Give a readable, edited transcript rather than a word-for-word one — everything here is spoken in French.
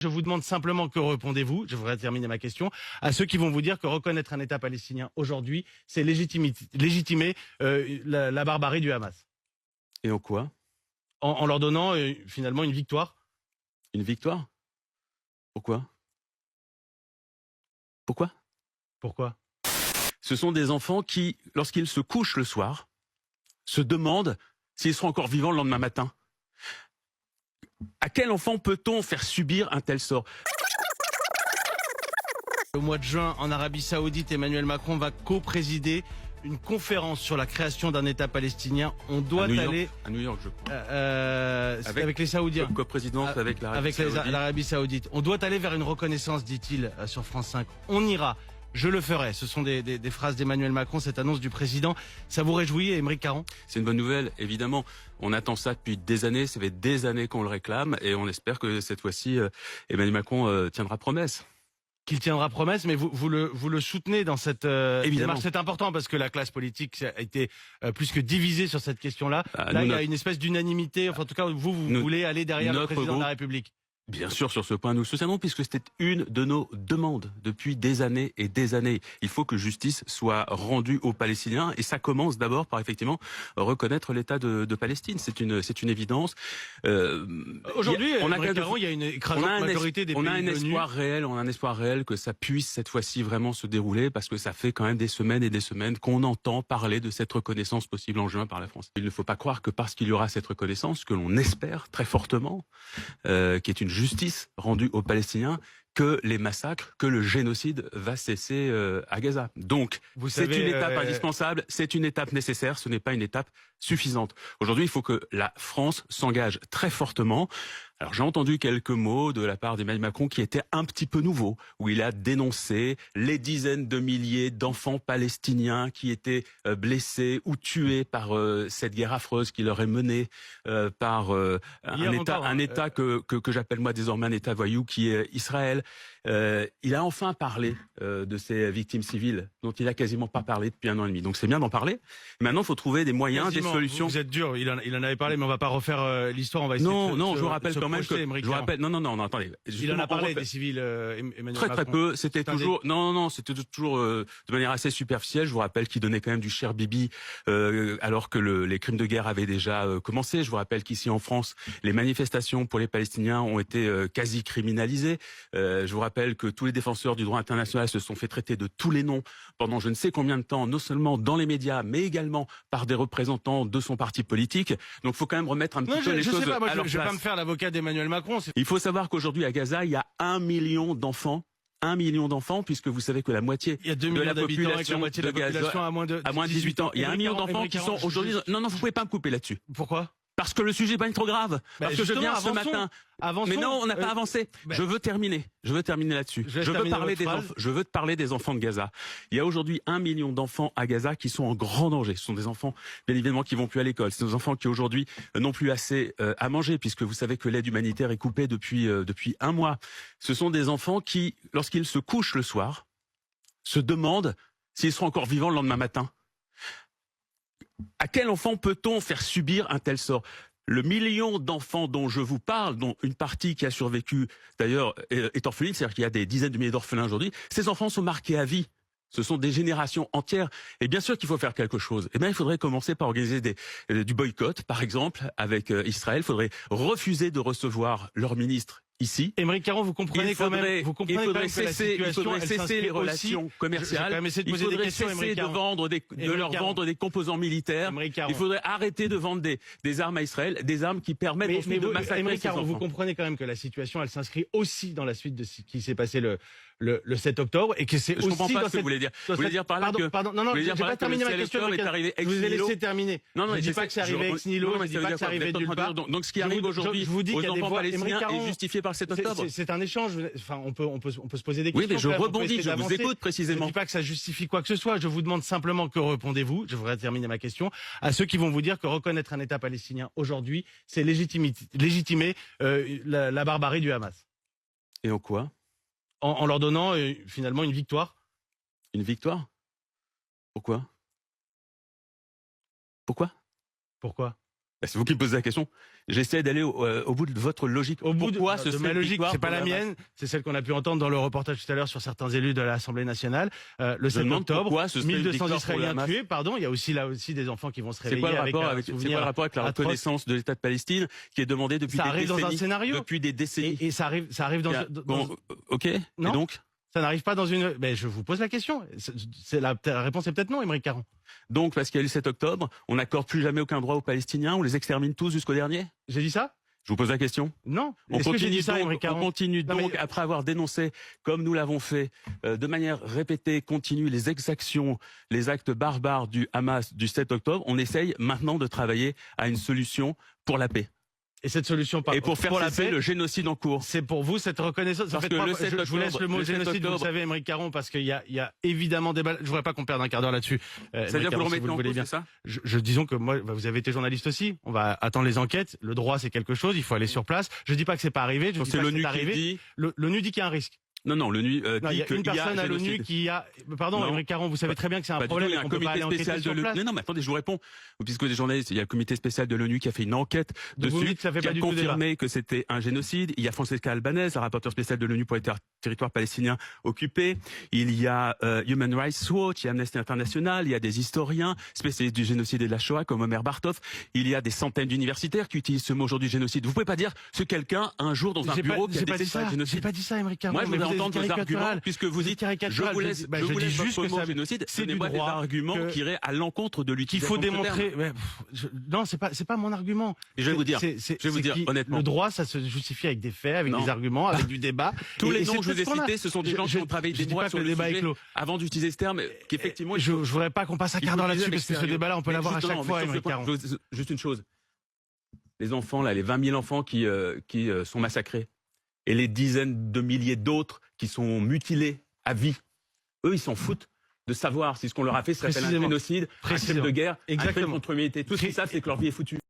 Je vous demande simplement que répondez-vous, je voudrais terminer ma question, à ceux qui vont vous dire que reconnaître un État palestinien aujourd'hui, c'est légitimer la barbarie du Hamas. Et en quoi? En leur donnant finalement une victoire. Une victoire? Pourquoi? Pourquoi? Pourquoi? Ce sont des enfants qui, lorsqu'ils se couchent le soir, se demandent s'ils seront encore vivants le lendemain matin. À quel enfant peut-on faire subir un tel sort? Au mois de juin, en Arabie Saoudite, Emmanuel Macron va co-présider une conférence sur la création d'un État palestinien. On doit aller à New York, je crois. avec les Saoudiens. Co-présidence avec l'Arabie Saoudite. On doit aller vers une reconnaissance, dit-il sur France 5. On ira. Je le ferai. Ce sont des phrases d'Emmanuel Macron, cette annonce du président. Ça vous réjouit, Aymeric Caron? C'est une bonne nouvelle, évidemment. On attend ça depuis des années. Ça fait des années qu'on le réclame. Et on espère que cette fois-ci, Emmanuel Macron tiendra promesse. Qu'il tiendra promesse, mais vous le soutenez dans cette démarche. C'est important parce que la classe politique a été plus que divisée sur cette question-là. Là, il y a une espèce d'unanimité. Enfin, en tout cas, vous voulez aller derrière le président de la République. Bien sûr, sur ce point, nous soutiendrons, puisque c'était une de nos demandes depuis des années et des années. Il faut que justice soit rendue aux Palestiniens, et ça commence d'abord par effectivement reconnaître l'État de Palestine. C'est une évidence. Aujourd'hui, il y a une écrasante majorité des pays de l'ONU. On a un espoir réel que ça puisse cette fois-ci vraiment se dérouler, parce que ça fait quand même des semaines et des semaines qu'on entend parler de cette reconnaissance possible en juin par la France. Il ne faut pas croire que parce qu'il y aura cette reconnaissance, que l'on espère très fortement, qui est une justice rendue aux Palestiniens, que les massacres, que le génocide va cesser à Gaza. Donc, c'est une étape indispensable, c'est une étape nécessaire, ce n'est pas une étape suffisante. Aujourd'hui, il faut que la France s'engage très fortement. Alors, j'ai entendu quelques mots de la part d'Emmanuel Macron qui étaient un petit peu nouveaux, où il a dénoncé les dizaines de milliers d'enfants palestiniens qui étaient blessés ou tués par cette guerre affreuse qui leur est menée par un État que j'appelle moi désormais un État voyou qui est Israël. Il a enfin parlé de ces victimes civiles dont il a quasiment pas parlé depuis 1 an et demi. Donc c'est bien d'en parler. Maintenant, il faut trouver des moyens, des solutions. Vous êtes dur. Il en avait parlé, mais on va pas refaire l'histoire. On va essayer. Non, je vous rappelle quand même que non, attendez. Il en a parlé des civils, Emmanuel Macron. Très peu. C'était toujours c'était toujours de manière assez superficielle. Je vous rappelle qu'il donnait quand même du cher bibi alors que les crimes de guerre avaient déjà commencé. Je vous rappelle qu'ici en France, les manifestations pour les Palestiniens ont été quasi criminalisées. Je vous rappelle que tous les défenseurs du droit international se sont fait traiter de tous les noms pendant je ne sais combien de temps, non seulement dans les médias, mais également par des représentants de son parti politique. Donc, il faut quand même remettre un petit peu les choses à leur place. Je ne vais pas me faire l'avocat d'Emmanuel Macron. Il faut savoir qu'aujourd'hui, à Gaza, il y a 1 million d'enfants. 1 million d'enfants, puisque vous savez que la moitié de la population avec la population à moins de 18 ans. Il y a 1 million d'enfants qui sont aujourd'hui... Non, vous pouvez pas me couper là-dessus. Pourquoi? Parce que le sujet n'est pas trop grave. Parce que je viens ce matin. Mais non, on n'a pas avancé. Je veux terminer là-dessus. Je veux te parler des enfants de Gaza. Il y a aujourd'hui 1 million d'enfants à Gaza qui sont en grand danger. Ce sont des enfants, bien évidemment, qui vont plus à l'école. Ce sont des enfants qui aujourd'hui n'ont plus assez à manger, puisque vous savez que l'aide humanitaire est coupée depuis 1 mois. Ce sont des enfants qui, lorsqu'ils se couchent le soir, se demandent s'ils seront encore vivants le lendemain matin. À quel enfant peut-on faire subir un tel sort? Le million d'enfants dont je vous parle, dont une partie qui a survécu, d'ailleurs, est orpheline, c'est-à-dire qu'il y a des dizaines de milliers d'orphelins aujourd'hui, ces enfants sont marqués à vie. Ce sont des générations entières. Et bien sûr qu'il faut faire quelque chose. Eh bien, il faudrait commencer par organiser du boycott, par exemple, avec Israël. Il faudrait refuser de recevoir leur ministre ici. Aymeric Caron, vous comprenez quand même que la situation, il faudrait cesser les relations commerciales. Il faudrait cesser de leur vendre des composants militaires. Il faudrait arrêter de vendre des armes à Israël, des armes qui permettent ensuite de massacrer ces enfants. Vous comprenez quand même que la situation, elle s'inscrit aussi dans la suite de ce qui s'est passé le 7 octobre et que c'est aussi... Je comprends pas ce que vous voulez dire. Vous voulez dire par là que... Pardon, non, j'ai pas terminé ma question. Je vous ai laissé terminer. Je ne dis pas que c'est arrivé ex nihilo, je ne dis pas que c'est arrivé nulle part. Donc ce qui arrive aujourd'hui aux enfants palestiniens est justifié par 7 octobre. C'est un échange. Enfin, on peut se poser des questions. Oui, mais je rebondis, je vous écoute précisément. Je ne dis pas que ça justifie quoi que ce soit. Je vous demande simplement que répondez-vous, je voudrais terminer ma question, à ceux qui vont vous dire que reconnaître un État palestinien aujourd'hui, c'est légitimer la barbarie du Hamas. Et en quoi? En leur donnant finalement une victoire. Une victoire? Pourquoi? Pourquoi? Pourquoi? C'est vous qui me posez la question. J'essaie d'aller au bout de votre logique. Au bout Pourquoi de ma logique, c'est pas la mienne, c'est celle qu'on a pu entendre dans le reportage tout à l'heure sur certains élus de l'Assemblée nationale. Le 7 octobre, 1200 Israéliens tués, pardon, il y a aussi là aussi des enfants qui vont se réveiller. C'est quoi le rapport avec la reconnaissance de l'État de Palestine qui est demandé depuis des décennies? Ça arrive dans un scénario. Depuis des décennies. Et ça arrive dans... Ok, non, et donc ça n'arrive pas dans une... Mais je vous pose la question. La réponse est peut-être non, Aymeric Caron. Donc, parce qu'il y a eu le 7 octobre, on n'accorde plus jamais aucun droit aux Palestiniens, on les extermine tous jusqu'au dernier? J'ai dit ça? Je vous pose la question. Non. On continue donc, après avoir dénoncé, comme nous l'avons fait, de manière répétée, continue, les exactions, les actes barbares du Hamas du 7 octobre, on essaye maintenant de travailler à une solution pour la paix. Et cette solution et pour faire cesser le génocide en cours. C'est pour vous cette reconnaissance. Parce que le 7 octobre, je vous laisse le mot génocide, vous savez, Aymeric Caron, parce qu'il y a évidemment des balles. Je voudrais pas qu'on perde un quart d'heure là-dessus. C'est-à-dire que vous le remettez en cause, c'est ça? Disons que moi, vous avez été journaliste aussi. On va attendre les enquêtes. Le droit, c'est quelque chose. Il faut aller sur place. Je dis pas que c'est pas arrivé. Je dis pas que c'est arrivé. L'ONU dit qu'il y a un risque. Non, l'ONU dit il y a une personne à l'ONU qui a... Pardon, Aymeric Caron, vous savez très bien que c'est un problème. Il y a un comité spécial de l'ONU. Non, mais attendez, je vous réponds. Puisque des journalistes, il y a le comité spécial de l'ONU qui a fait une enquête dessus, qui a confirmé que c'était un génocide. Il y a Francesca Albanese, la rapporteure spéciale de l'ONU pour les territoires palestiniens occupés. Il y a Human Rights Watch, il y a Amnesty International, il y a des historiens spécialistes du génocide et de la Shoah comme Omer Bartov. Il y a des centaines d'universitaires qui utilisent ce mot aujourd'hui, génocide. Vous pouvez pas dire ce quelqu'un un jour dans un bureau qui a décidé de génocide. J'ai pas dit ça, Aymeric Caron. Moi, je voudrais entendre vos arguments. Puisque vous dites, je vous laisse juste que génocide, c'est des arguments qui iraient à l'encontre de l'utilisation. Il faut démontrer. Non, c'est pas mon argument. Et je vais vous dire, honnêtement, le droit, ça se justifie avec des faits, avec des arguments, avec du débat. Tous les noms que je vous ai cités, ce sont des gens qui ont travaillé des mois sur le sujet avant d'utiliser ce terme. Qu'effectivement, je voudrais pas qu'on passe un quart d'heure là-dessus parce que ce débat-là, on peut l'avoir à chaque fois. Juste une chose, les enfants là, les 20 000 enfants qui sont massacrés. Et les dizaines de milliers d'autres qui sont mutilés à vie. Eux, ils s'en foutent de savoir si ce qu'on leur a fait serait un génocide, un crime de guerre, un crime contre l'humanité. Tout ce qu'ils savent, c'est que leur vie est foutue.